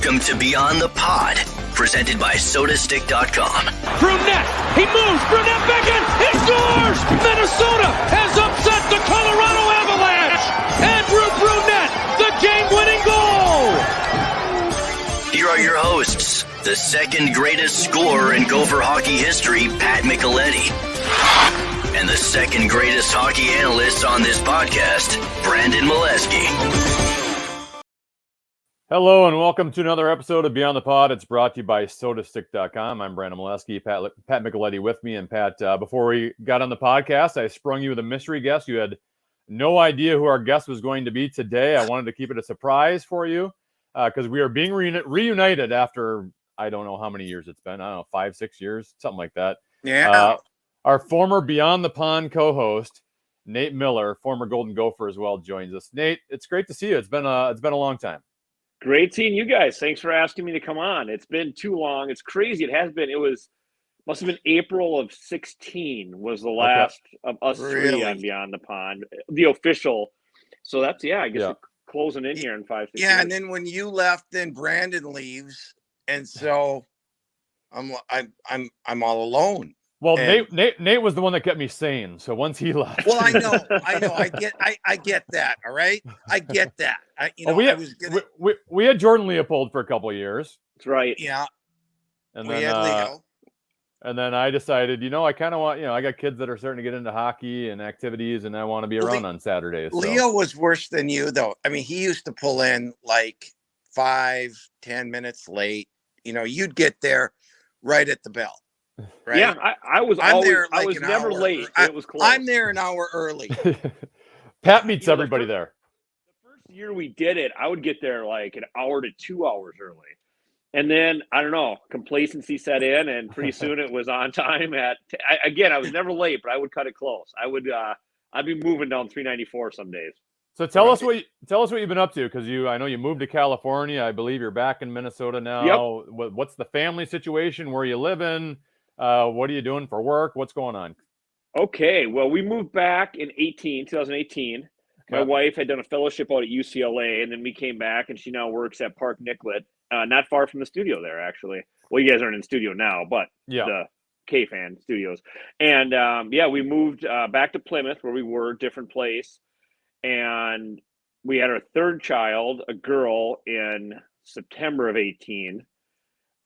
Welcome to Beyond the Pod, presented by SodaStick.com. Brunette, he moves, Brunette back in, he scores! Minnesota has upset the Colorado Avalanche! Andrew Brunette, the game-winning goal! Here are your hosts, the second greatest scorer in Gopher hockey history, Pat Micheletti, and the second greatest hockey analyst on this podcast, Brandon Mileski. Hello and welcome to another episode of Beyond the Pod. It's brought to you by SodaStick.com. I'm Brandon Mileski, Pat Micheletti with me. And Pat, before we got on the podcast, I sprung you with a mystery guest. You had no idea who our guest was going to be today. I wanted to keep it a surprise for you because we are being reunited after, I don't know how many years it's been. I don't know, 5-6 years, something like that. Yeah. Our former Beyond the Pond co-host, Nate Miller, former Golden Gopher as well, joins us. Nate, it's great to see you. It's been a long time. Great seeing you guys. Thanks for asking me to come on. It's been too long. It's crazy. It has been. Must have been April of 16 was the last of us three on Beyond the Pond, the official. So that's, I guess closing in here in 5-6 years. And then when you left, then Brandon leaves. And so I'm all alone. Well, Nate was the one that kept me sane. So once he left, well, I know. I get that. All right, I get that. We had Jordan Leopold for a couple of years. That's right. Yeah, and we then had Leo. And then I decided, I kind of want, I got kids that are starting to get into hockey and activities, and I want to be around on Saturdays. So. Leo was worse than you, though. I mean, he used to pull in like 5-10 minutes late. You'd get there right at the bell. Right? Yeah, I was never late. It was close. I'm there an hour early. Pat meets everybody there. The first year we did it, I would get there like an hour to 2 hours early. And then, I don't know, complacency set in, and pretty soon it was on time I was never late, but I would cut it close. I'd be moving down 394 some days. So tell us what you've been up to, because I know you moved to California. I believe you're back in Minnesota now. Yep. What's the family situation? Where you living? What are you doing for work? What's going on? Okay, well, we moved back in 2018. Okay. My wife had done a fellowship out at UCLA, and then we came back, and she now works at Park Nicollet, not far from the studio there, actually. Well, you guys aren't in studio now, but the K-Fan studios. And, we moved back to Plymouth, where we were, different place. And we had our third child, a girl, in September of 18.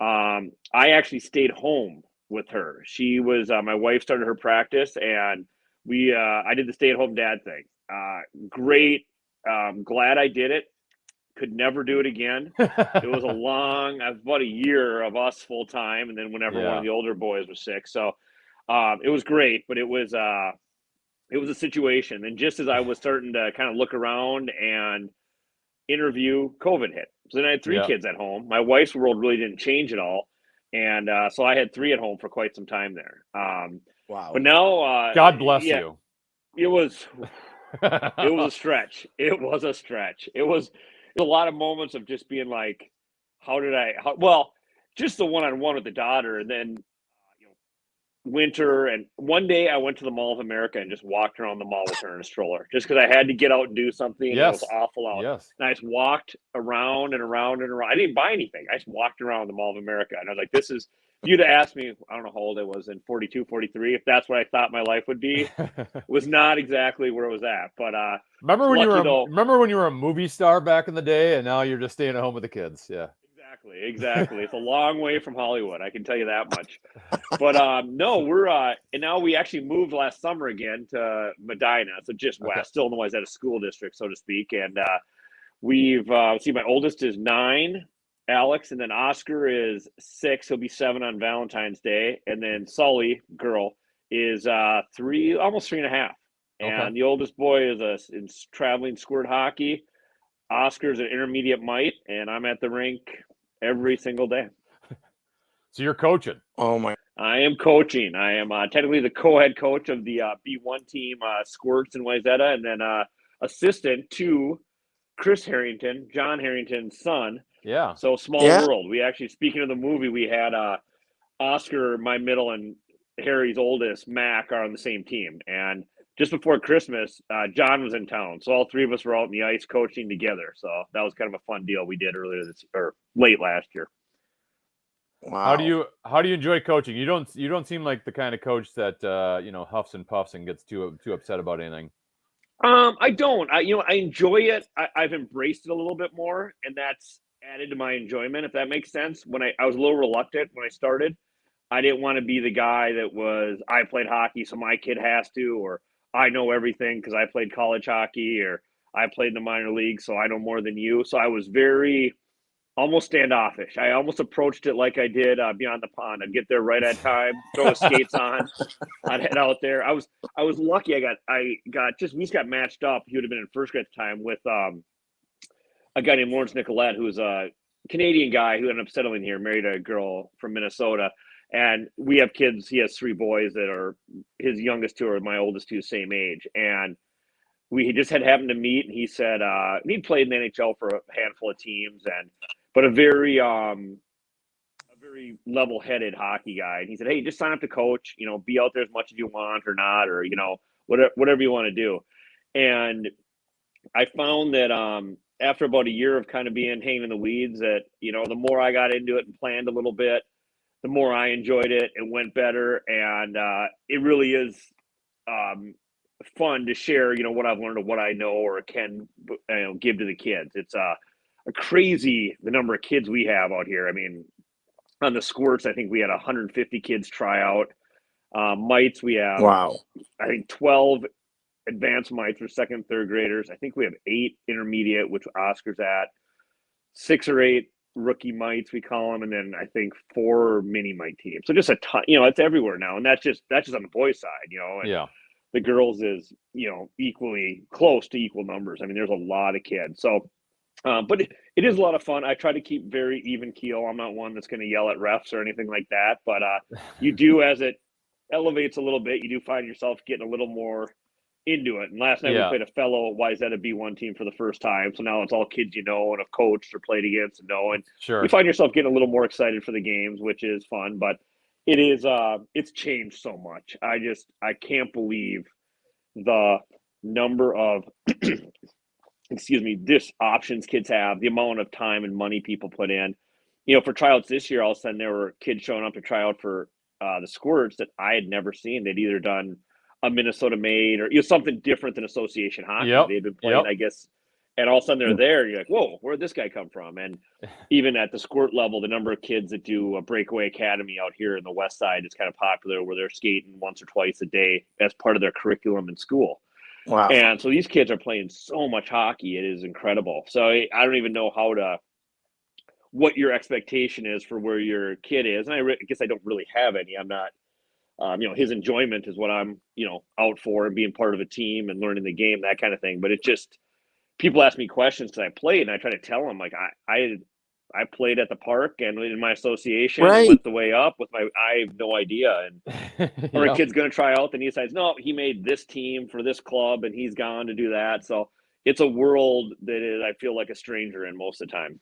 I actually stayed home with her. She was my wife started her practice, and I did the stay-at-home dad thing. Great. Glad I did it. Could never do it again. It was about a year of us full time, and then whenever one of the older boys was sick. So it was great, but it was a situation. And just as I was starting to kind of look around and interview, COVID hit. So then I had 3 kids at home. My wife's world really didn't change at all. And so I had 3 at home for quite some time there. Wow. But now God bless you. It was a stretch. It was a stretch. It was a lot of moments of just being like, just the one-on-one with the daughter, and then winter. And one day I went to the Mall of America and just walked around the mall with her in a stroller, just because I had to get out and do something. And it was awful out. Yes. And I just walked around and around and around. I didn't buy anything. I just walked around the Mall of America, and I was like, if you'd have asked me, I don't know how old I was in 42, 43, if that's what I thought my life would be, was not exactly where it was at. But remember when you were a movie star back in the day, and now you're just staying at home with the kids? Yeah. Exactly. It's a long way from Hollywood, I can tell you that much. But no, we're and now we actually moved last summer again to Medina, so just west, still in the Wayzata school district, so to speak. And we've my oldest is 9, Alex, and then Oscar is 6. He'll be 7 on Valentine's Day, and then Sully, girl, is 3, almost 3.5. And the oldest boy is traveling squirt hockey. Oscar's an intermediate mite, and I'm at the rink every single day. So you're coaching? Oh my! I am coaching. I am technically the co-head coach of the B1 team, Squirts in Wayzata, and then assistant to Chris Harrington, John Harrington's son. Yeah. So small world. We actually, speaking of the movie, we had Oscar, my middle, and Harry's oldest, Mac, are on the same team, and just before Christmas, John was in town, so all three of us were out in the ice coaching together. So that was kind of a fun deal we did late last year. Wow. How do you enjoy coaching? You don't seem like the kind of coach that huffs and puffs and gets too upset about anything. I don't. I enjoy it. I've embraced it a little bit more, and that's added to my enjoyment, if that makes sense. When I was a little reluctant when I started. I didn't want to be the guy that was, I played hockey, so my kid has to, or I know everything because I played college hockey, or I played in the minor league, so I know more than you. So I was very almost standoffish. I almost approached it like I did Beyond the Pond. I'd get there right at time, throw his skates on, I'd head out there. I was lucky. We just got matched up. He would have been in first grade at the time with a guy named Lawrence Nicolette, who's a Canadian guy who ended up settling here, married a girl from Minnesota. And we have kids. He has 3 boys that are his youngest 2 are my oldest 2, same age. And we just had happened to meet. And he said he'd played in the NHL for a handful of teams, but a very level-headed hockey guy. And he said, "Hey, just sign up to coach. Be out there as much as you want or not, or whatever you want to do." And I found that after about a year of kind of hanging in the weeds, that the more I got into it and planned a little bit, the more I enjoyed it. It went better, and it really is fun to share, what I've learned or what I know or can give to the kids. It's crazy the number of kids we have out here. I mean, on the squirts, I think we had 150 kids try out. Mites, we have, Wow. I think 12 advanced mites for second, third graders. I think we have 8 intermediate, which Oscar's at, 6 or 8 rookie mites, we call them, and then I think 4 mini mite teams. So just a ton, it's everywhere now, and that's just on the boys' side, and Yeah. the girls is equally close to equal numbers. I mean, there's a lot of kids. So, but it is a lot of fun. I try to keep very even keel. I'm not one that's going to yell at refs or anything like that, but you do, as it elevates a little bit, you do find yourself getting a little more into it. And last night we played a fellow Wayzata B1 team for the first time. So now it's all kids and have coached or played against and know. And Sure. You find yourself getting a little more excited for the games, which is fun. But it is it's changed so much. I can't believe the number of this options kids have, the amount of time and money people put in. For tryouts this year, all of a sudden there were kids showing up to try out for the squirts that I had never seen. They'd either done a Minnesota made or something different than association hockey. Yep. They've been playing, I guess, and all of a sudden they're there. You're like, whoa, where'd this guy come from? And even at the squirt level, the number of kids that do a breakaway academy out here in the West Side is kind of popular, where they're skating once or twice a day as part of their curriculum in school. Wow. And so these kids are playing so much hockey. It is incredible. So I don't even know what your expectation is for where your kid is. And I guess I don't really have any. I'm not, his enjoyment is what I'm, out for, and being part of a team and learning the game, that kind of thing. But it just, people ask me questions because I played, and I try to tell them, like, I played at the park and in my association, Right. went the way up with I have no idea. And or a kid's going to try out, then he decides, no, he made this team for this club and he's gone to do that. So it's a world that I feel like a stranger in most of the time.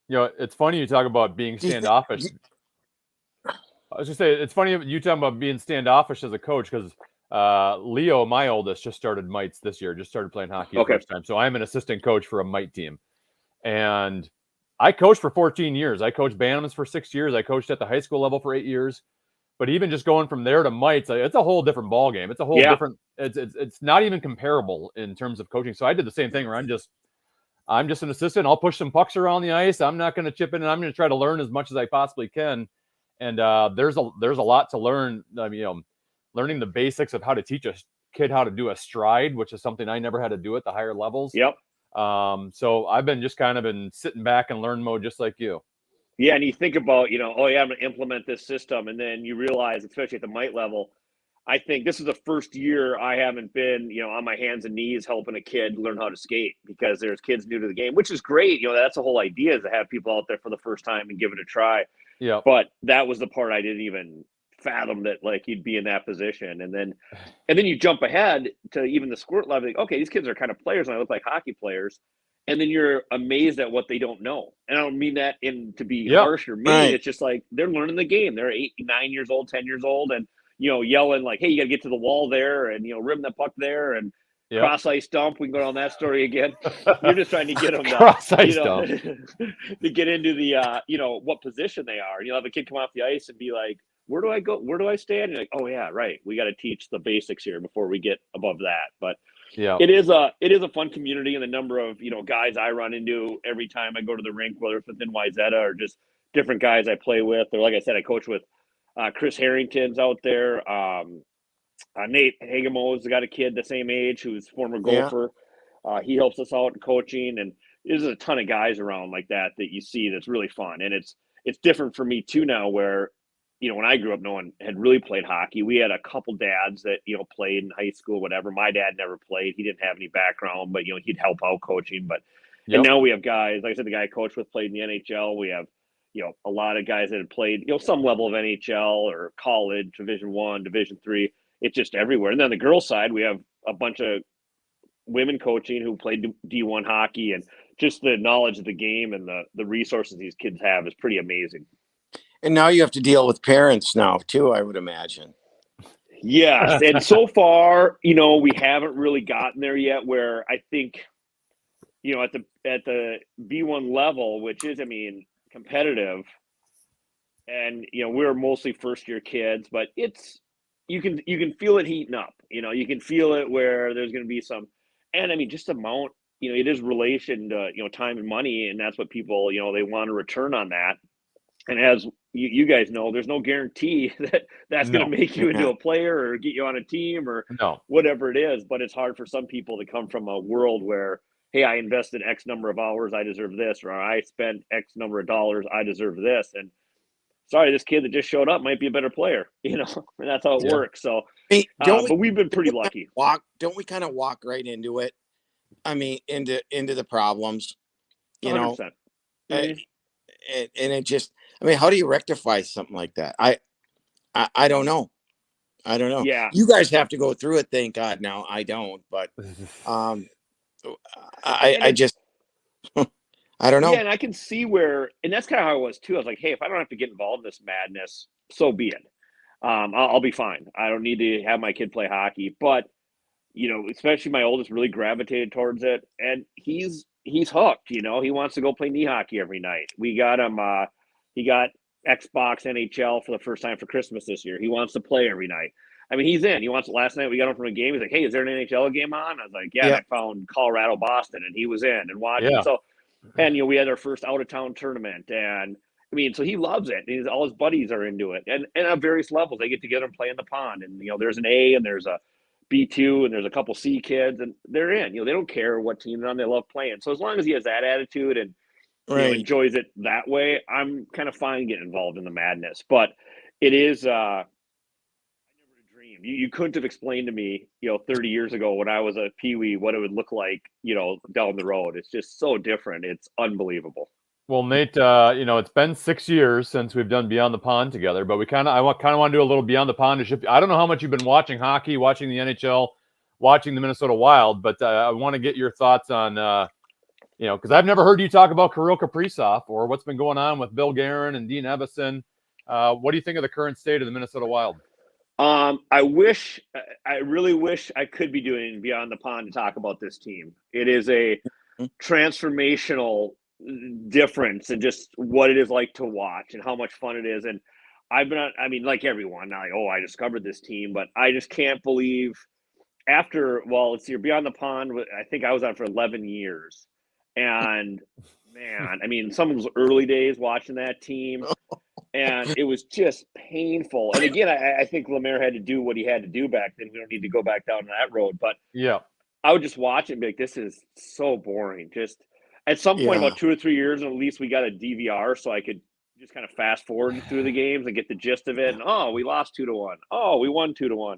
It's funny you talk about being standoffish. I was just saying, it's funny you talking about being standoffish as a coach, because Leo, my oldest, just started mites this year, just started playing hockey the first time. So I'm an assistant coach for a mite team. And I coached for 14 years. I coached Bantams for 6 years. I coached at the high school level for 8 years. But even just going from there to mites, it's a whole different ball game. It's a whole different. It's not even comparable in terms of coaching. So I did the same thing where I'm just an assistant. I'll push some pucks around the ice. I'm not going to chip in, and I'm going to try to learn as much as I possibly can. And there's a lot to learn. Learning the basics of how to teach a kid how to do a stride, which is something I never had to do at the higher levels. Yep. So I've been just kind of in sitting back and learn mode, just like you. Yeah, and you think about, I'm going to implement this system, and then you realize, especially at the mite level, I think this is the first year I haven't been, on my hands and knees helping a kid learn how to skate, because there's kids new to the game, which is great. That's the whole idea, is to have people out there for the first time and give it a try. Yeah. But that was the part I didn't even fathom, that like you'd be in that position. And then you jump ahead to even the squirt level. Like, okay, these kids are kind of players and I look like hockey players. And then you're amazed at what they don't know. And I don't mean that to be harsh or mean. Right. It's just like they're learning the game. They're 8, 9 years old, 10 years old. And, yelling like, hey, you got to get to the wall there and, rim the puck there and cross ice dump. We can go down that story again. You're just trying to get them cross ice dump to get into the, what position they are. And you'll have a kid come off the ice and be like, where do I go? Where do I stand? And you're like, oh yeah, right. We got to teach the basics here before we get above that. But it is a fun community, and the number of, guys I run into every time I go to the rink, whether it's within Wyzetta or just different guys I play with, or like I said, I coach with Chris Harrington's out there. Nate Hagemo's got a kid the same age who's former Gopher. He helps us out in coaching, and there's a ton of guys around like that you see that's really fun. And it's different for me too now, where when I grew up, no one had really played hockey. We had a couple dads that played in high school, whatever. My dad never played; he didn't have any background, but he'd help out coaching. But and now we have guys, like I said, the guy I coached with played in the NHL. We have a lot of guys that have played some level of NHL or college, Division I, Division III. It's just everywhere. And then on the girls' side, we have a bunch of women coaching who played D1 hockey, and just the knowledge of the game and the resources these kids have is pretty amazing. And now you have to deal with parents now too, I would imagine. Yes. And so far, we haven't really gotten there yet, where I think, at the B1 level, which is, competitive, and, we're mostly first year kids, but you can feel it heating up, you can feel it where there's going to be some, and just amount, it is relation to, time and money. And that's what people, they want to return on that. And as you guys know, there's no guarantee that's going to make you into a player or get you on a team or whatever it is. But it's hard for some people to come from a world where, hey, I invested X number of hours, I deserve this, or I spent X number of dollars, I deserve this. And sorry, this kid that just showed up might be a better player, and that's how it works. So, but we've been pretty lucky. Don't we kind of walk right into it? Into the problems, 100%. And it just, how do you rectify something like that? I don't know. Yeah. You guys have to go through it. Thank God. Now I don't, but, I just, I don't know. Yeah. And I can see where, and that's kind of how I was too. I was like, hey, if I don't have to get involved in this madness, so be it. I'll be fine. I don't need to have my kid play hockey, but especially my oldest really gravitated towards it, and he's hooked. He wants to go play knee hockey every night. We got him. He got Xbox NHL for the first time for Christmas this year. He wants to play every night. He's in. He wants. Last night we got him from a game. He's like, "Hey, is there an NHL game on?" I was like, "Yeah." And I found Colorado Boston, and he was in and watching. So, and we had our first out of town tournament, and so he loves it. And all his buddies are into it, and at various levels they get together and play in the pond. And there's an A and there's a B2 and there's a couple C kids, and they're in. They don't care what team they're on. They love playing. So as long as he has that attitude and enjoys it that way, I'm kind of fine getting involved in the madness. But it is, I never dreamed. You couldn't have explained to me, 30 years ago when I was a peewee, what it would look like, down the road. It's just so different. It's unbelievable. Well, Nate, it's been 6 years since we've done Beyond the Pond together, but I want to do a little Beyond the Pond. I don't know how much you've been watching hockey, watching the NHL, watching the Minnesota Wild, but I want to get your thoughts on, because I've never heard you talk about Kirill Kaprizov or what's been going on with Bill Guerin and Dean Evison. What do you think of the current state of the Minnesota Wild? I really wish I could be doing Beyond the Pond to talk about this team. It is a transformational difference and just what it is like to watch and how much fun it is. And I've been, like everyone, like, I discovered this team, but I just can't believe after, let's see, Beyond the Pond, I think I was on for 11 years. And man, some of those early days watching that team, and it was just painful. And again, I think Lemaire had to do what he had to do back then. We don't need to go back down that road, but I would just watch it and be like, this is so boring. Just at some point, about 2 or 3 years, at least we got a DVR so I could just kind of fast forward through the games and get the gist of it. And we lost 2-1. We won 2-1.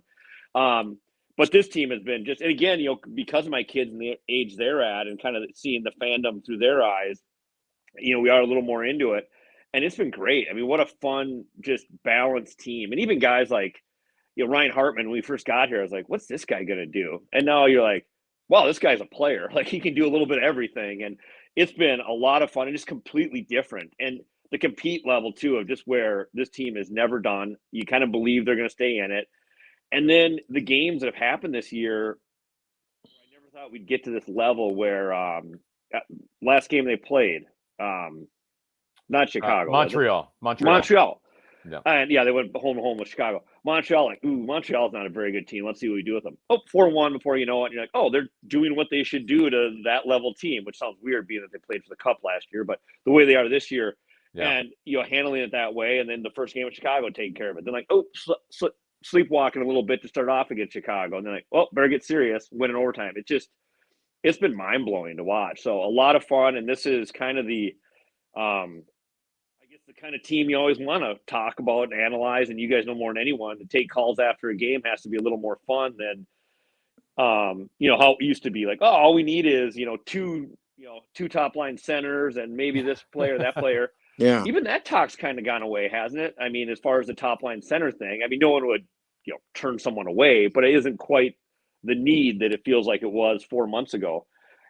But this team has been just, and again, because of my kids and the age they're at, and kind of seeing the fandom through their eyes, we are a little more into it, and it's been great. What a fun, just balanced team, and even guys like, Ryan Hartman. When we first got here, I was like, "What's this guy gonna do?" And now you're like, wow, this guy's a player. Like, he can do a little bit of everything. And it's been a lot of fun and just completely different. And the compete level too, of just where this team is never done. You kind of believe they're going to stay in it. And then the games that have happened this year, I never thought we'd get to this level where last game they played, not Chicago. Montreal. Yeah. And they went home with Chicago. Montreal, Montreal's not a very good team. Let's see what we do with them. 4-1 before you know it. You're like, they're doing what they should do to that level team, which sounds weird being that they played for the Cup last year, but the way they are this year, and handling it that way, and then the first game with Chicago taking care of it. Then like, sleepwalking a little bit to start off against Chicago, and then like, better get serious, win in overtime. It's been mind blowing to watch. So a lot of fun, and this is kind of the the kind of team you always want to talk about and analyze, and you guys know more than anyone, to take calls after a game has to be a little more fun than how it used to be. Like, all we need is two top line centers and maybe this player, that player. Yeah. Even that talk's kind of gone away, hasn't it? I mean, as far as the top line center thing, I mean, no one would turn someone away, but it isn't quite the need that it feels like it was 4 months ago.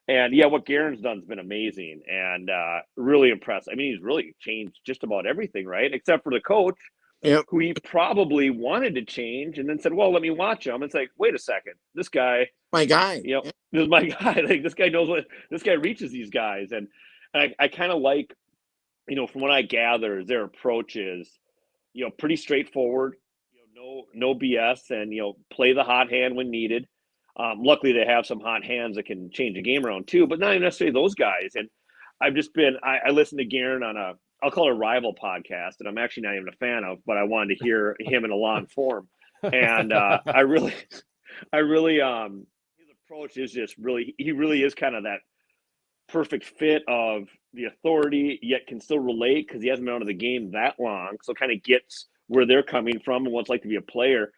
And what Guerin's done has been amazing and really impressive. I mean, he's really changed just about everything, right? Except for the coach, who he probably wanted to change and then said, well, let me watch him. It's like, wait a second, this guy, my guy, this is my guy. Like, this guy knows this guy reaches these guys. And I kind of like, from what I gather, their approach is, pretty straightforward, no BS, and, play the hot hand when needed. Luckily, they have some hot hands that can change a game around too, but not even necessarily those guys. And I've just been, I listened to Guerin on I'll call it a rival podcast, that I'm actually not even a fan of, but I wanted to hear him in a long form. And I really, his approach is just he really is kind of that perfect fit of the authority, yet can still relate because he hasn't been out of the game that long. So kind of gets where they're coming from and what it's like to be a player.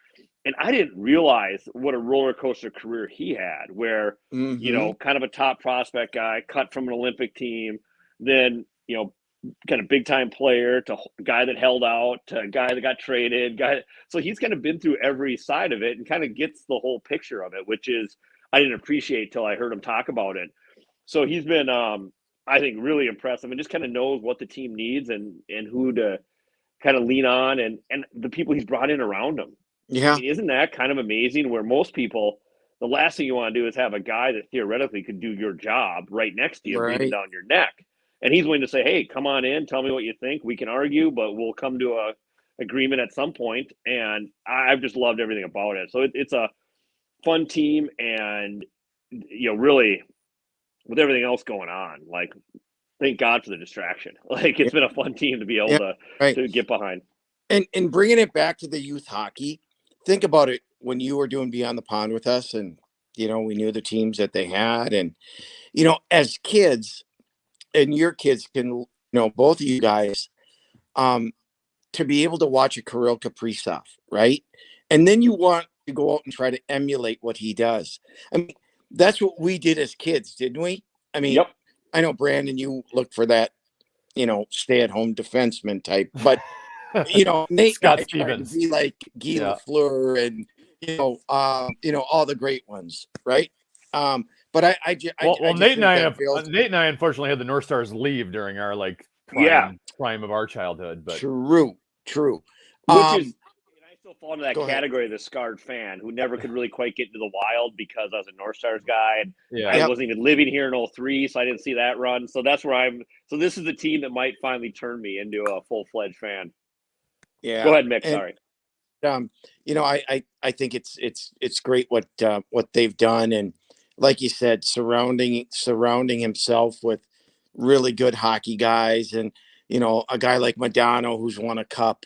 And I didn't realize what a roller coaster career he had, where, kind of a top prospect guy, cut from an Olympic team, then, kind of big time player, to a guy that held out, to a guy that got traded, So he's kind of been through every side of it and kind of gets the whole picture of it, which is, I didn't appreciate till I heard him talk about it. So he's been, I think, really impressive and just kind of knows what the team needs and who to kind of lean on and the people he's brought in around him. Yeah. I mean, isn't that kind of amazing, where most people, the last thing you want to do is have a guy that theoretically could do your job right next to you, breathing down your neck. And he's willing to say, hey, come on in, tell me what you think. We can argue, but we'll come to a agreement at some point. And I've just loved everything about it. So it's a fun team, and, really with everything else going on, like, thank God for the distraction. Like, it's been a fun team to be able to get behind. And bringing it back to the youth hockey, think about it when you were doing Beyond the Pond with us, and, we knew the teams that they had. And, as kids, and your kids can, both of you guys, to be able to watch a Kirill Kaprizov, right? And then you want to go out and try to emulate what he does. I mean, that's what we did as kids, didn't we? I mean, I know, Brandon, you look for that, stay-at-home defenseman type, but Nate Scott and I tried to Stevens, be like Guy Lafleur and all the great ones, right? But Nate and I unfortunately had the North Stars leave during our prime of our childhood. But true. Which is, I still fall into that category of the scarred fan who never could really quite get into the Wild because I was a North Stars guy, and I wasn't even living here in 03, so I didn't see that run. So that's where So this is the team that might finally turn me into a full-fledged fan. Yeah. Go ahead, Mick. Sorry. I think it's great what they've done, and like you said, surrounding himself with really good hockey guys, and a guy like Modano who's won a cup,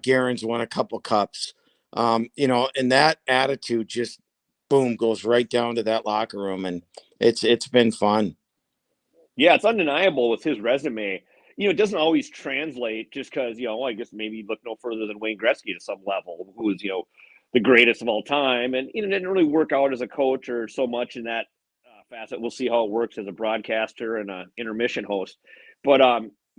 Guerin's won a couple cups, and that attitude just boom goes right down to that locker room, and it's been fun. Yeah, it's undeniable with his resume. It doesn't always translate just because, I guess maybe look no further than Wayne Gretzky to some level, who is, the greatest of all time. And, it didn't really work out as a coach or so much in that facet. We'll see how it works as a broadcaster and an intermission host. But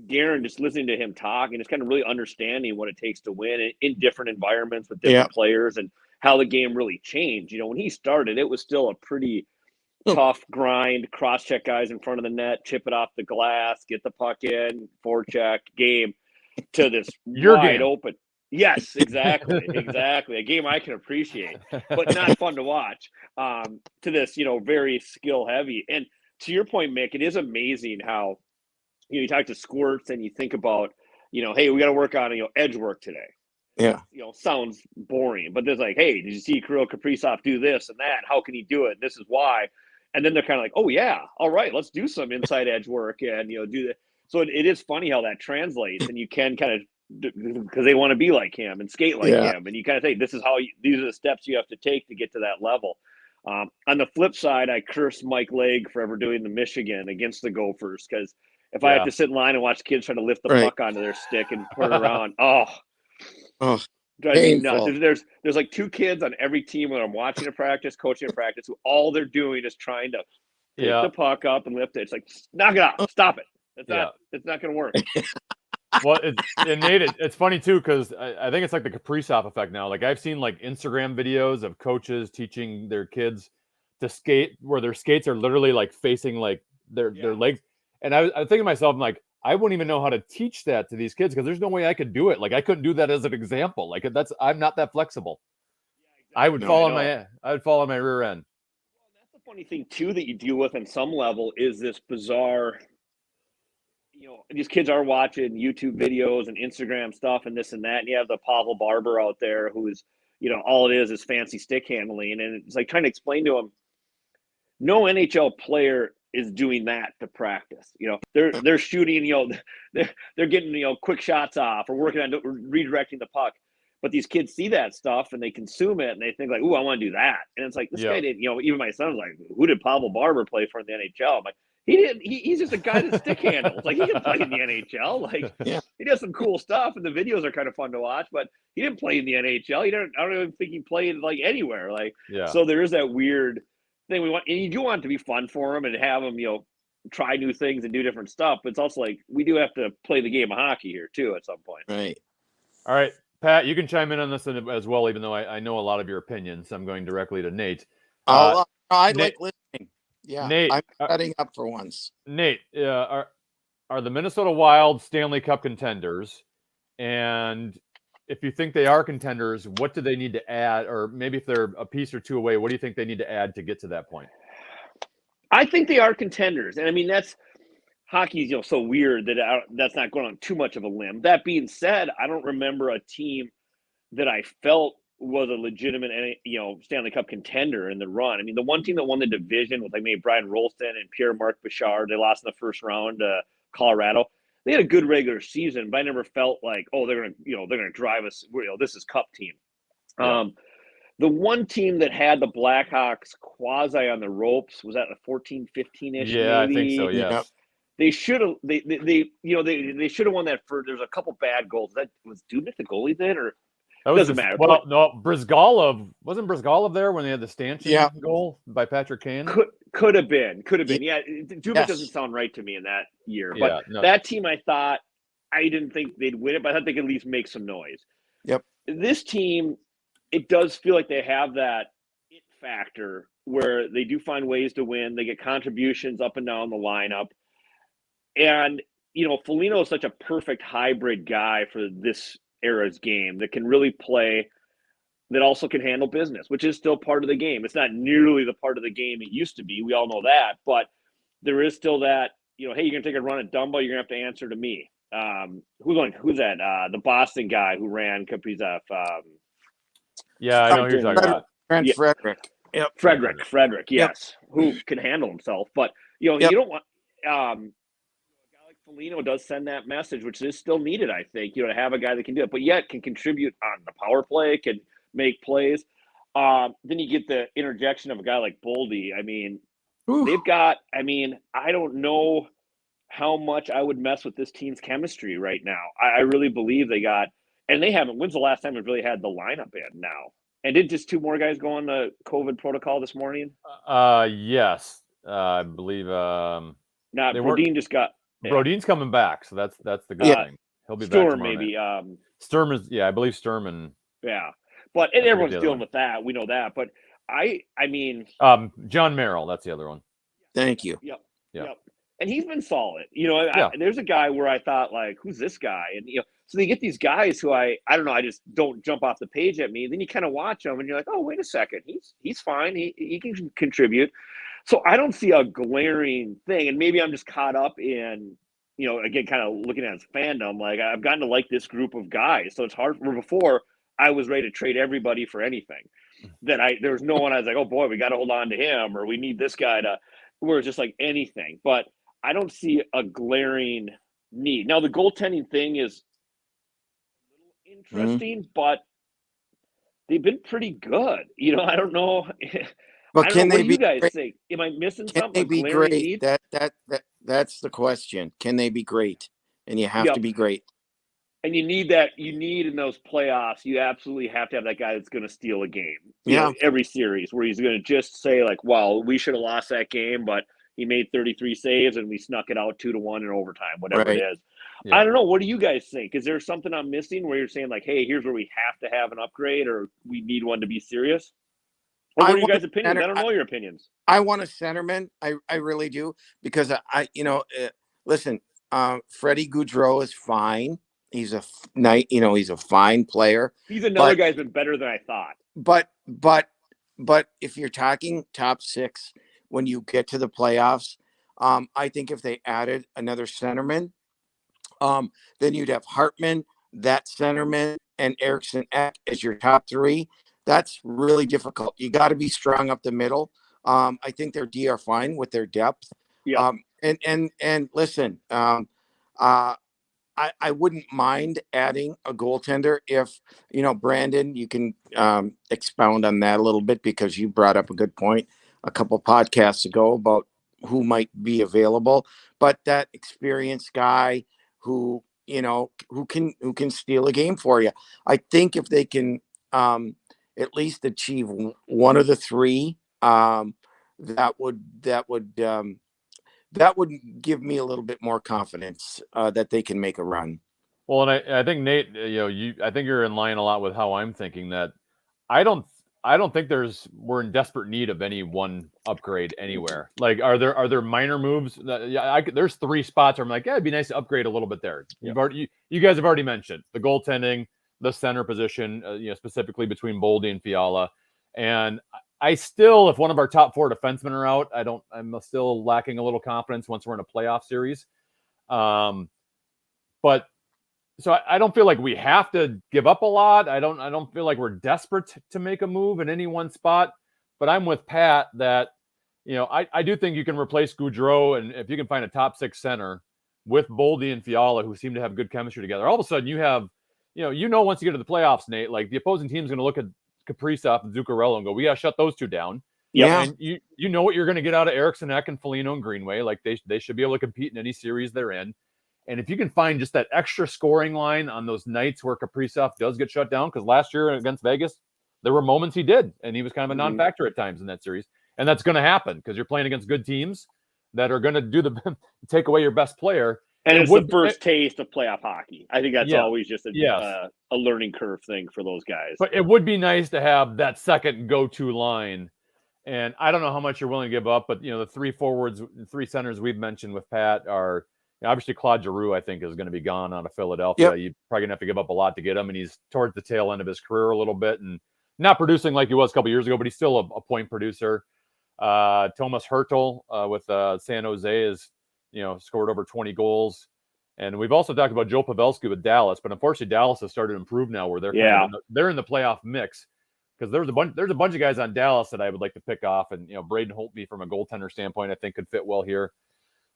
Guerin, just listening to him talk and just kind of really understanding what it takes to win in different environments with different players and how the game really changed. When he started, it was still a pretty tough grind, cross-check guys in front of the net, chip it off the glass, get the puck in, forecheck, game, to this wide open. Yes, exactly. A game I can appreciate, but not fun to watch, to this, very skill-heavy. And to your point, Mick, it is amazing how, you talk to squirts and you think about, hey, we got to work on, edge work today. Yeah. Sounds boring, but there's like, hey, did you see Kirill Kaprizov do this and that? How can he do it? This is why. And then they're kind of like, oh yeah, all right, let's do some inside edge work and, do that. So it is funny how that translates, and you can kind of, because they want to be like him and skate like him. And you kind of think, this is how these are the steps you have to take to get to that level. On the flip side, I curse Mike Legg for ever doing the Michigan against the Gophers, because if I have to sit in line and watch kids try to lift the puck onto their stick and turn it around, drives me nuts. There's like 2 kids on every team when I'm watching a practice, coaching a practice, who all they're doing is trying to pick the puck up and lift it. It's like, knock it off, stop it. It's not going to work. Well, Nate, it's funny too, because I think it's like the Kaprizov effect now. Like, I've seen like Instagram videos of coaches teaching their kids to skate, where their skates are literally like facing like their legs. And I was thinking to myself, I'm like, I wouldn't even know how to teach that to these kids, because there's no way I could do it. Like, I couldn't do that as an example. Like, I'm not that flexible. I would fall on my rear end. Well, that's the funny thing too that you deal with on some level, is this bizarre. These kids are watching YouTube videos and Instagram stuff and this and that, and you have the Pavel Barber out there who's, all it is fancy stick handling, and it's like trying to explain to them, no NHL player is doing that to practice. They're shooting, they're getting, quick shots off or working on redirecting the puck. But these kids see that stuff and they consume it and they think like, ooh, I want to do that. And it's like, this guy didn't, even my son's like, who did Pavel Barber play for in the NHL? I'm like, he didn't. He's just a guy that stick handles. Like, he didn't play in the NHL. Like, he does some cool stuff, and the videos are kind of fun to watch. But he didn't play in the NHL. I don't even think he played like anywhere. Like, so there is that weird thing we want, and you do want it to be fun for him and have him, try new things and do different stuff. But it's also like, we do have to play the game of hockey here too at some point. Right. All right, Pat, you can chime in on this as well, even though I know a lot of your opinions. I'm going directly to Nate. I Nate, like listening. Yeah, Nate, I'm setting up for once. Nate, are the Minnesota Wild Stanley Cup contenders? And if you think they are contenders, what do they need to add? Or maybe if they're a piece or two away, what do you think they need to add to get to that point? I think they are contenders. And I mean, hockey's, so weird that that's not going on too much of a limb. That being said, I don't remember a team that I felt was a legitimate, Stanley Cup contender in the run. I mean, the one team that won the division with maybe Brian Rolston and Pierre-Marc Bouchard, they lost in the first round to Colorado. They had a good regular season, but I never felt like, oh, they're gonna drive us. This is Cup team. Yeah. The one team that had the Blackhawks quasi on the ropes was that a 14-15-ish. Yeah, maybe? I think so. Yeah. They should have. They should have won that. There's a couple bad goals. That was Dubnik the goalie then, or. Doesn't matter. Well, no, wasn't Brizgalov there when they had the stanchion goal by Patrick Kane? Could have been. Yeah, Dubnik doesn't sound right to me in that year. But that team, I didn't think they'd win it, but I thought they could at least make some noise. Yep. This team, it does feel like they have that it factor where they do find ways to win. They get contributions up and down the lineup, and Foligno is such a perfect hybrid guy for this era's game that can really play, that also can handle business, which is still part of the game. It's not nearly the part of the game it used to be. We all know that, but there is still that, hey, you're going to take a run at Dumbo, you're going to have to answer to me. Who's that? The Boston guy who ran Kaprizov. Yeah, I know who you're talking about. Frederick. Yep. Frederick, yes, who can handle himself. But, you don't want Foligno does send that message, which is still needed, I think, to have a guy that can do it, but yet can contribute on the power play, can make plays. Then you get the interjection of a guy like Boldy. I mean, they've got, I don't know how much I would mess with this team's chemistry right now. I really believe they got, and they haven't, when's the last time they've really had the lineup in now? And did just 2 more guys go on the COVID protocol this morning? Yes. I believe. Brodin just got. Yeah. Brodin's coming back, so that's the good thing. He'll be back tomorrow maybe. Sturm is, I believe Sturm and yeah, but everyone's dealing with that. We know that, but I mean, John Merrill, that's the other one. Thank you. Yep. Yeah. Yep. And he's been solid. There's a guy where I thought, like, who's this guy? And so they get these guys who I don't know, I just don't jump off the page at me. Then you kind of watch them and you're like, oh, wait a second, he's fine. He can contribute. So I don't see a glaring thing. And maybe I'm just caught up in, again, kind of looking at his fandom. Like, I've gotten to like this group of guys. So it's hard. Where before I was ready to trade everybody for anything. There was no one I was like, oh boy, we got to hold on to him, or we need this guy to, where it's just like anything. But I don't see a glaring need. Now, the goaltending thing is a little interesting, but they've been pretty good. I don't know. But can they what do you be guys great? think? Am I missing Can something? they be glaring great? need? That's the question. Can they be great? And you have to be great. And you need that. You need in those playoffs, you absolutely have to have that guy that's going to steal a game. Every series where he's going to just say, like, well, we should have lost that game, but he made 33 saves and we snuck it out 2-1 in overtime, whatever it is. Yeah. I don't know. What do you guys think? Is there something I'm missing where you're saying, like, hey, here's where we have to have an upgrade, or we need one to be serious? Or what are you guys' opinions? I don't know your opinions. I want a centerman. I really do, because listen, Freddie Gaudreau is fine. He's he's a fine player. He's another guy who's been better than I thought. But if you're talking top six when you get to the playoffs, I think if they added another centerman, then you'd have Hartman, that centerman, and Eriksson Ek as your top three. That's really difficult. You got to be strong up the middle. I think their D are fine with their depth. Yeah. And listen, I wouldn't mind adding a goaltender if, Brandon, you can expound on that a little bit, because you brought up a good point a couple podcasts ago about who might be available. But that experienced guy who can steal a game for you. I think if they can at least achieve one of the three, that would give me a little bit more confidence that they can make a run. Well, and I think, Nate, I think you're in line a lot with how I'm thinking, that I don't think we're in desperate need of any one upgrade anywhere. Like, are there minor moves? There's three spots where I'm like, yeah, it'd be nice to upgrade a little bit there. You guys have already mentioned the goaltending, the center position, specifically between Boldy and Fiala. And I still, if one of our top four defensemen are out, I'm still lacking a little confidence once we're in a playoff series. But so I don't feel like we have to give up a lot. I don't feel like we're desperate to make a move in any one spot. But I'm with Pat that, I do think you can replace Gaudreau, and if you can find a top six center with Boldy and Fiala, who seem to have good chemistry together, all of a sudden you have, once you get to the playoffs, Nate, like, the opposing team's going to look at Kaprizov and Zuccarello and go, we got to shut those two down. Yeah. And you know what you're going to get out of Eriksson Ek and Foligno and Greenway. Like, they should be able to compete in any series they're in. And if you can find just that extra scoring line on those nights where Kaprizov does get shut down, because last year against Vegas, there were moments he did, and he was kind of a non-factor at times in that series. And that's going to happen because you're playing against good teams that are going to take away your best player. And it's the first taste of playoff hockey. I think that's always just a learning curve thing for those guys. But it would be nice to have that second go-to line. And I don't know how much you're willing to give up, but, the three forwards, three centers we've mentioned with Pat are – obviously, Claude Giroux, I think, is going to be gone out of Philadelphia. You're probably going to have to give up a lot to get him, and he's towards the tail end of his career a little bit and not producing like he was a couple years ago, but he's still a point producer. Thomas Hertel with San Jose is, scored over 20 goals. And we've also talked about Joe Pavelski with Dallas, but unfortunately, Dallas has started to improve now where they're in the playoff mix, because there's a bunch of guys on Dallas that I would like to pick off, and Braden Holtby from a goaltender standpoint I think could fit well here.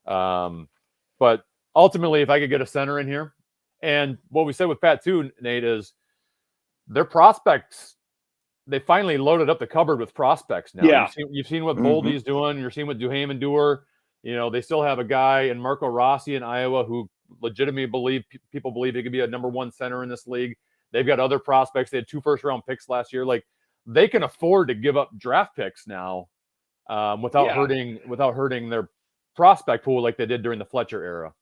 But ultimately, if I could get a center in here, and what we said with Pat too, Nate, is their prospects, they finally loaded up the cupboard with prospects now. Yeah. You've seen what Boldy's doing. You're seeing what Duhaime and Dewar. They still have a guy in Marco Rossi in Iowa who legitimately people believe he could be a number one center in this league. They've got other prospects. They had 2 first-round picks last year. Like, they can afford to give up draft picks now without hurting their prospect pool like they did during the Fletcher era.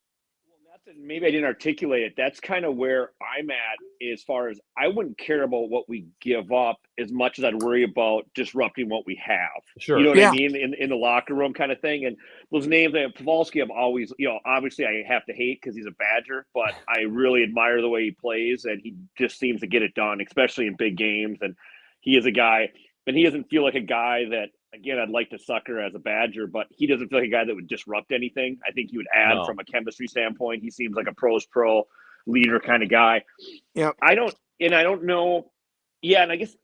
Well, Maybe I didn't articulate it. That's kind of where I'm at as far as I wouldn't care about what we give up as much as I'd worry about disrupting what we have. Sure. You know what Yeah. I mean? In the locker room kind of thing. And those names, Pavelski, I've always, obviously I have to hate because he's a Badger, but I really admire the way he plays, and he just seems to get it done, especially in big games. And he is a guy, and he doesn't feel like a guy that, again, I'd like to sucker as a Badger, but he doesn't feel like a guy that would disrupt anything. I think he would add from a chemistry standpoint. He seems like a pro's pro leader kind of guy. Yeah. I don't know. Yeah, and I guess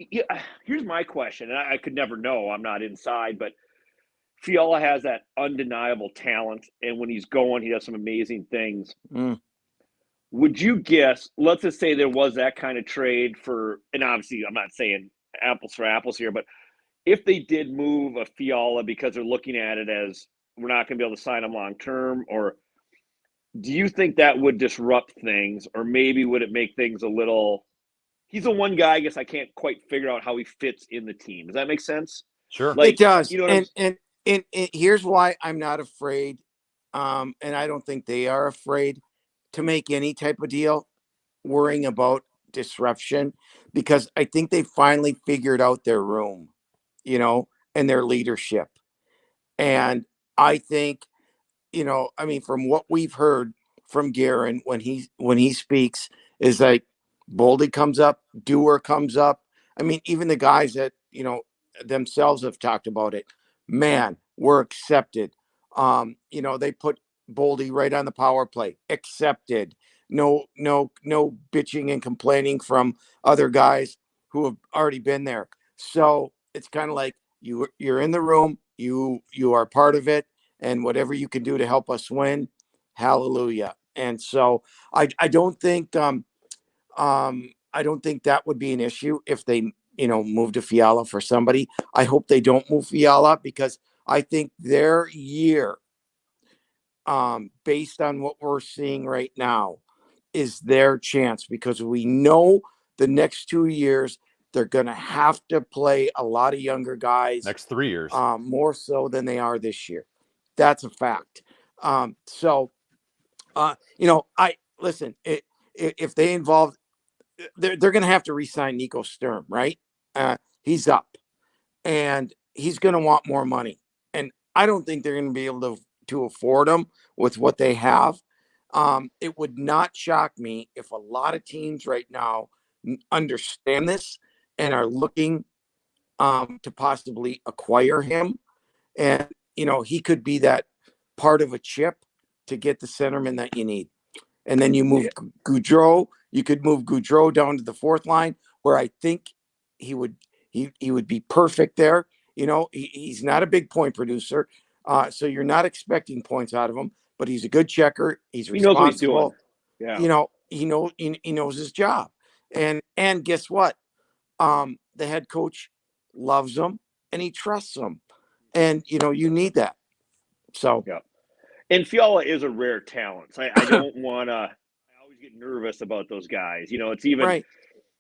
here's my question, and I could never know. I'm not inside, but Fiala has that undeniable talent, and when he's going, he does some amazing things. Would you guess, let's just say there was that kind of trade for, and obviously I'm not saying apples for apples here, but if they did move a Fiala because they're looking at it as we're not going to be able to sign him long term, or do you think that would disrupt things, or maybe would it make things a little? He's the one guy I guess I can't quite figure out how he fits in the team. Does that make sense? Sure. It does. You know and here's why I'm not afraid, and I don't think they are afraid to make any type of deal, worrying about disruption, because I think they finally figured out their room, and their leadership. And I think, I mean, from what we've heard from Guerin when he speaks, is like Boldy comes up, Dewar comes up. I mean, even the guys that, themselves have talked about it. Man, we're accepted. They put Boldy right on the power play. Accepted. No bitching and complaining from other guys who have already been there. So it's kind of like you're in the room, you are part of it, and whatever you can do to help us win, hallelujah. And so I don't think I don't think that would be an issue if they move to Fiala for somebody. I hope they don't move Fiala, because I think their year, based on what we're seeing right now, is their chance, because we know the next 2 years they're going to have to play a lot of younger guys. Next 3 years. More so than they are this year. That's a fact. I listen, if they involve, they're going to have to re-sign Nico Sturm, right? He's up, and he's going to want more money. And I don't think they're going to be able to afford him with what they have. It would not shock me if a lot of teams right now understand this and are looking to possibly acquire him. And, he could be that part of a chip to get the centerman that you need. And then you move Goudreau. You could move Goudreau down to the fourth line, where I think he would be perfect there. He's not a big point producer. So you're not expecting points out of him, but he's a good checker. He's responsible. He knows what he's doing. Yeah. He knows his job. And guess what? The head coach loves him and he trusts him. And you need that. So yeah. And Fiala is a rare talent. So I don't want to. I always get nervous about those guys. It's even right.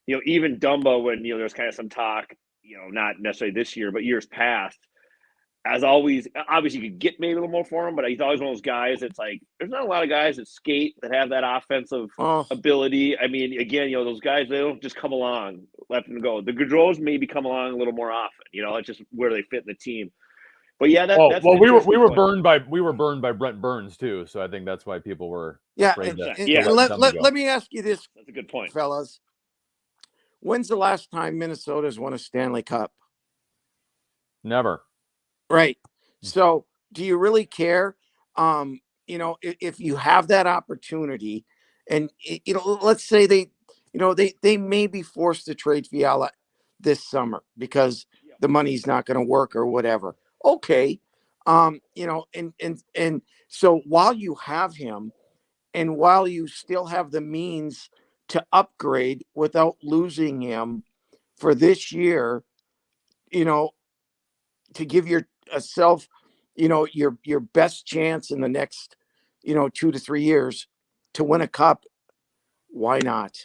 Even Dumba, when there's kind of some talk, not necessarily this year, but years past. As always, obviously you could get maybe a little more for him, but he's always one of those guys that's like, there's not a lot of guys that skate that have that offensive ability. I mean, again, those guys, they don't just come along left and go. The Gaudreaus maybe come along a little more often. It's just where they fit in the team. But yeah, that's we were burned by Brent Burns too, so I think that's why people were afraid let me ask you this. That's a good point, fellas. When's the last time Minnesota's won a Stanley Cup? Never. Right. So do you really care? If you have that opportunity, and let's say they may be forced to trade Fiala this summer because the money's not going to work or whatever. Okay. And so while you have him, and while you still have the means to upgrade without losing him for this year, to give yourself, your best chance in the next, 2 to 3 years to win a cup, why not?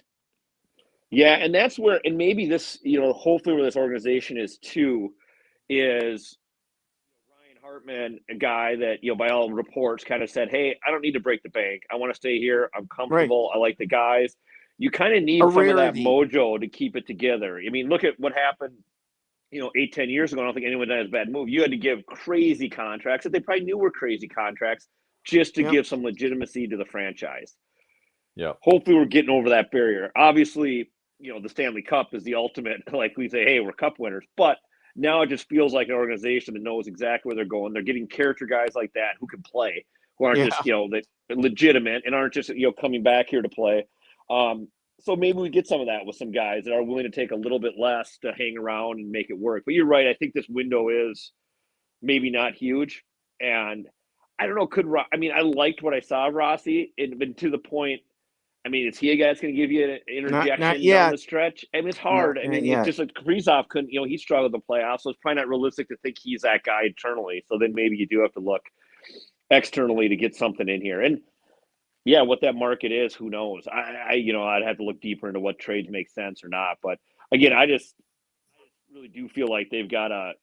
Yeah, and that's where, and maybe this, hopefully where this organization is too, is Ryan Hartman, a guy that, by all reports kind of said, hey, I don't need to break the bank. I want to stay here. I'm comfortable. I like the guys. You kind of need some of that mojo to keep it together. I mean, look at what happened, 8-10 years ago. I don't think anyone done a bad move. You had to give crazy contracts that they probably knew were crazy contracts just to give some legitimacy to the franchise. Yeah. Hopefully we're getting over that barrier. Obviously, the Stanley Cup is the ultimate, like we say, hey, we're cup winners. But now it just feels like an organization that knows exactly where they're going. They're getting character guys like that who can play, who aren't just, that legitimate and aren't just, coming back here to play. So maybe we get some of that with some guys that are willing to take a little bit less to hang around and make it work. But you're right. I think this window is maybe not huge. And I don't know, I liked what I saw of Rossi, and to the point, is he a guy that's going to give you an interjection down the stretch? It's hard. It's just like Kaprizov couldn't, he struggled in the playoffs, so it's probably not realistic to think he's that guy internally. So then maybe you do have to look externally to get something in here. And yeah, what that market is, who knows? I'd have to look deeper into what trades make sense or not. But again, I just really do feel like they've got rare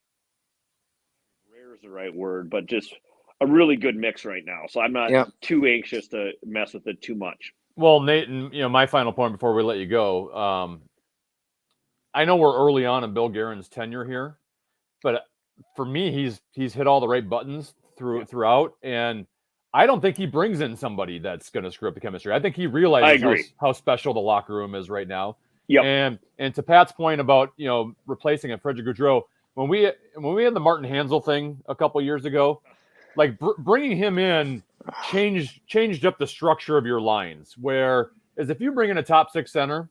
is the right word, but just a really good mix right now. So I'm not too anxious to mess with it too much. Well, Nate, and my final point before we let you go, I know we're early on in Bill Guerin's tenure here, but for me, he's hit all the right buttons throughout, and I don't think he brings in somebody that's going to screw up the chemistry. I think he realizes how special the locker room is right now. Yep. And to Pat's point about replacing a Frederick Gaudreau, when we had the Martin Hansel thing a couple years ago, like bringing him in changed up the structure of your lines. Whereas if you bring in a top six center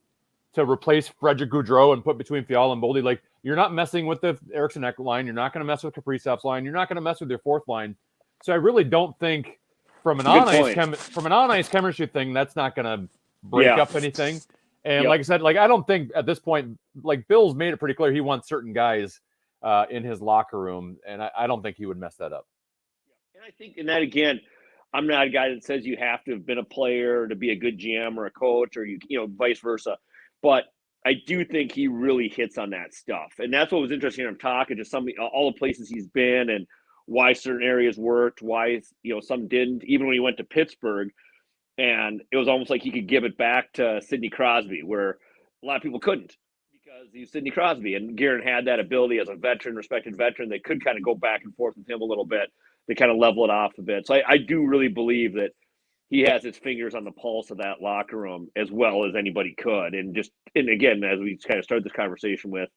to replace Frederick Gaudreau and put between Fiala and Boldy, like you're not messing with the Eriksson Ek line, you're not going to mess with Kaprizov's line, you're not going to mess with your fourth line. So I really don't think from an on-ice chemistry thing, that's not going to break up anything. And like I said, like I don't think at this point, like Bill's made it pretty clear he wants certain guys in his locker room, and I don't think he would mess that up. And I think in that, again, I'm not a guy that says you have to have been a player to be a good GM or a coach or vice versa. But I do think he really hits on that stuff. And that's what was interesting in him talking to all the places he's been and why certain areas worked, why some didn't, even when he went to Pittsburgh. And it was almost like he could give it back to Sidney Crosby, where a lot of people couldn't because he's Sidney Crosby. And Guerin had that ability as a respected veteran. They could kind of go back and forth with him a little bit. They kind of level it off a bit. So I do really believe that he has his fingers on the pulse of that locker room as well as anybody could. And again, as we kind of started this conversation with,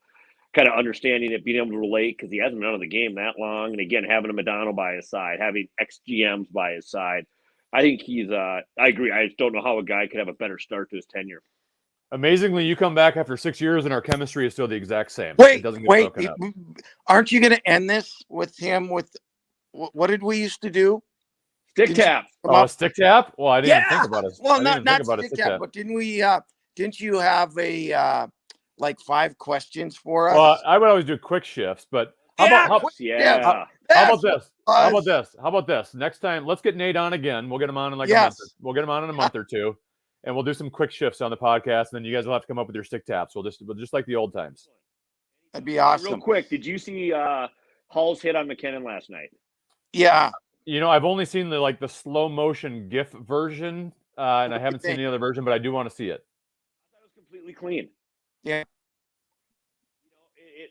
kind of understanding it, being able to relate, because he hasn't been on the game that long. And again, having a Madonna by his side, having ex-GMs by his side. I think he's I agree. I just don't know how a guy could have a better start to his tenure. Amazingly, you come back after 6 years and our chemistry is still the exact same. Wait, aren't you going to end this with him with what did we used to do? Stick tap. Stick tap? Well, I didn't think about it. Well, not stick tap, but didn't you have a like 5 questions for us? Well, I would always do quick shifts, but how about this? How about this? Next time, let's get Nate on again. We'll get him on in a month. We'll get him on in a month or two, and we'll do some quick shifts on the podcast. And then you guys will have to come up with your stick taps. We'll just like the old times. That'd be awesome. Real quick, did you see Hall's hit on McKinnon last night? Yeah. I've only seen the slow motion GIF version, and I haven't seen the other version, but I do want to see it. I thought it was completely clean. Yeah.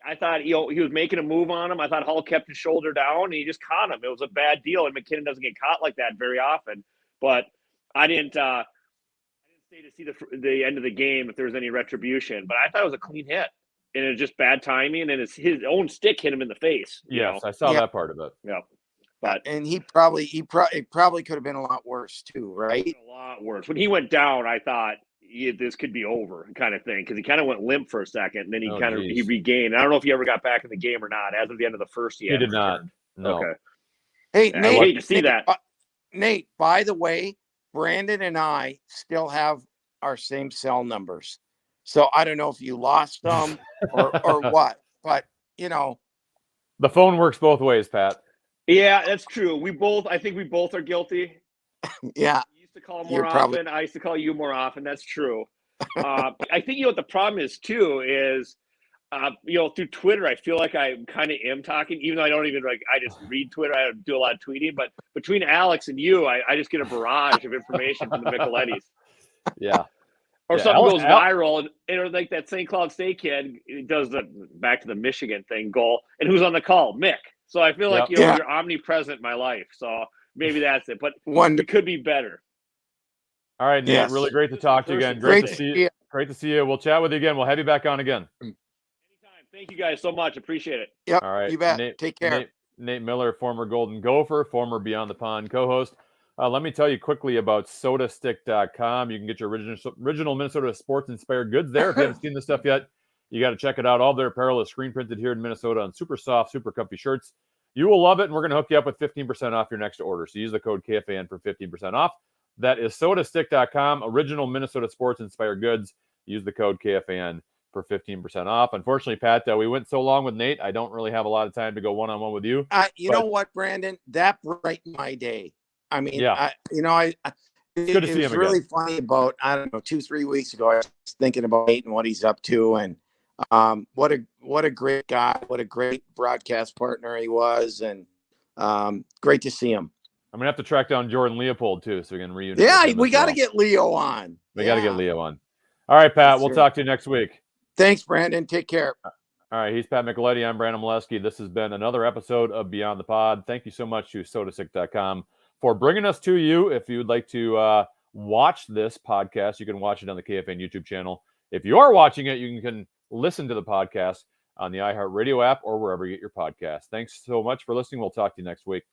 I thought he was making a move on him. I thought Hall kept his shoulder down and he just caught him. It was a bad deal, and McKinnon doesn't get caught like that very often. But I didn't stay to see the end of the game if there was any retribution. But I thought it was a clean hit, and it was just bad timing, and his own stick hit him in the face. Yes, I saw that part of it. Yeah. And it probably could have been a lot worse too, right? A lot worse. When he went down, I thought this could be over, kind of thing, because he kind of went limp for a second, and then he regained. I don't know if he ever got back in the game or not. As of the end of the first, he did not. No. Okay. Hey, Nate, I hate to see that. Nate, by the way, Brandon and I still have our same cell numbers, so I don't know if you lost them or what, but the phone works both ways, Pat. Yeah, that's true. I think we both are guilty. Yeah. You used to call more often. I used to call you more often. That's true. I think what the problem is too is Through Twitter, I feel like I kind of am talking, even though I don't even I just read Twitter. I don't do a lot of tweeting, but between Alex and you, I just get a barrage of information from the Michelettis. Yeah. Or something goes viral, and like that St. Cloud State kid does the back to the Michigan thing goal, and who's on the call? Mick. So I feel like you're omnipresent in my life. So maybe that's it. But it could be better. All right, Nate. Yes. Really great to talk to you again. Great to see you. Great to see you. We'll chat with you again. We'll have you back on again. Anytime. Thank you guys so much. Appreciate it. Yep. All right. You bet. Take care. Nate Miller, former Golden Gopher, former Beyond the Pond co-host. Let me tell you quickly about sodastick.com. You can get your original Minnesota sports-inspired goods there. If you haven't seen this stuff yet, you got to check it out. All their apparel is screen printed here in Minnesota on super soft, super comfy shirts. You will love it, and we're going to hook you up with 15% off your next order. So use the code KFAN for 15% off. That is sodastick.com, original Minnesota sports-inspired goods. Use the code KFAN for 15% off. Unfortunately, Pat, we went so long with Nate, I don't really have a lot of time to go one-on-one with you. You know what, Brandon? That brightened my day. I mean, yeah. It was really funny about, 2-3 weeks ago, I was thinking about Nate and what he's up to, and what a great guy, what a great broadcast partner he was, and great to see him. I'm gonna have to track down Jordan Leopold too, so we can reunite. Yeah, we got to get Leo on. We got to get Leo on. All right, Pat. We'll talk to you next week. Thanks, Brandon. Take care. All right, he's Pat Micheletti. I'm Brandon Mileski. This has been another episode of Beyond the Pod. Thank you so much to sodastick.com for bringing us to you. If you would like to watch this podcast, you can watch it on the KFN YouTube channel. If you are watching it, you can listen to the podcast on the iHeartRadio app or wherever you get your podcast. Thanks so much for listening. We'll talk to you next week.